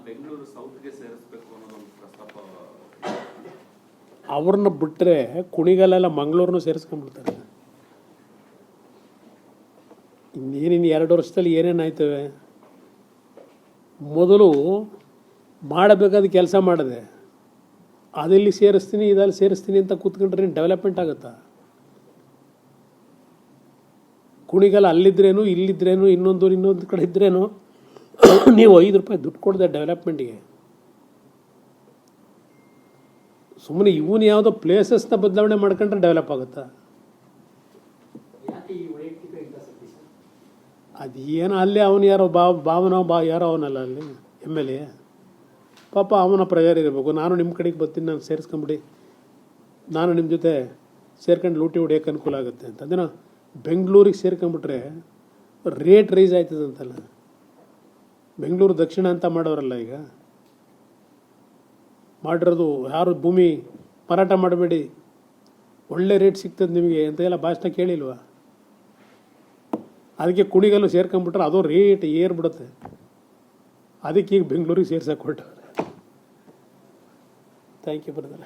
ಬೆಂಗಳೂರು ಸೌತ್ಗೆ ಸೇರಿಸಬೇಕು ಅನ್ನೋ ಒಂದು ಪ್ರಸ್ತಾಪ. ಅವ್ರನ್ನ ಬಿಟ್ಟರೆ ಕುಣಿಗಲೆಲ್ಲ ಮಂಗಳೂರನ್ನು ಸೇರಿಸ್ಕೊಂಡ್ಬಿಡ್ತಾರೆ. ಇನ್ನೇನಿನ್ನು 2 ವರ್ಷದಲ್ಲಿ ಏನೇನಾಯ್ತವೆ. ಮೊದಲು ಮಾಡಬೇಕಾದ ಕೆಲಸ ಮಾಡಿದೆ, ಅದಿಲ್ಲಿ ಸೇರಿಸ್ತೀನಿ ಇದಲ್ಲಿ ಸೇರಿಸ್ತೀನಿ ಅಂತ ಕೂತ್ಕೊಂಡ್ರೆ ಡೆವಲಪ್ಮೆಂಟ್ ಆಗುತ್ತಾ? ಕುಣಿಗಲ್ ಅಲ್ಲಿದ್ರೇನು ಇಲ್ಲಿದ್ರೇನು ಇನ್ನೊಂದು ಕಡೆ ಇದ್ರೇನು ನೀವು 5 ರೂಪಾಯಿ ದುಡ್ಡು ಕೊಡದೆ ಡೆವಲಪ್ಮೆಂಟಿಗೆ. ಸುಮ್ಮನೆ ಇವನು ಯಾವುದೋ ಪ್ಲೇಸಸ್ನ ಬದಲಾವಣೆ ಮಾಡ್ಕೊಂಡ್ರೆ ಡೆವಲಪ್ ಆಗುತ್ತಾ? ಅದೇನೋ ಅಲ್ಲಿ ಅವನು ಯಾರೋ ಭಾವನೋ ಯಾರೋ ಅವನಲ್ಲ ಅಲ್ಲಿ MLA, ಪಾಪ ಅವನ ಪ್ರೆಯರ್ ಇರಬೇಕು. ನಾನು ನಿಮ್ಮ ಕಡೆಗೆ ಬರ್ತೀನಿ, ನಾನು ಸೇರಿಸ್ಕೊಂಬಿಡಿ, ನಾನು ನಿಮ್ಮ ಜೊತೆ ಸೇರ್ಕೊಂಡು ಲೂಟಿ ಹೊಡಿಯೋಕೆ ಅನುಕೂಲ ಆಗುತ್ತೆ ಅಂತ. ಅದೇನೋ ಬೆಂಗಳೂರಿಗೆ ಸೇರ್ಕೊಂಬಿಟ್ರೆ ರೇಟ್ ರೈಸ್ ಆಯ್ತದಂತಲ್ಲ. ಬೆಂಗಳೂರು ದಕ್ಷಿಣ ಅಂತ ಮಾಡೋರಲ್ಲ ಈಗ ಮಾಡಿರೋದು. ಯಾರು ಭೂಮಿ ಮಾರಾಟ ಮಾಡಬೇಡಿ, ಒಳ್ಳೆ ರೇಟ್ ಸಿಗ್ತದೆ ನಿಮಗೆ ಅಂತ ಎಲ್ಲ ಭಾಷಣ ಕೇಳಿಲ್ವಾ? ಅದಕ್ಕೆ ಕುಣಿಗಲ್ಲು ಸೇರ್ಕೊಂಬಿಟ್ರೆ ಅದು ರೇಟ್ ಏರ್ಬಿಡುತ್ತೆ. ಅದಕ್ಕೆ ಈಗ ಬೆಂಗಳೂರಿಗೆ ಸೇರ್ಸಕ್ಕೆ ಹೊರಟವ್ರೆ. Thank you brother.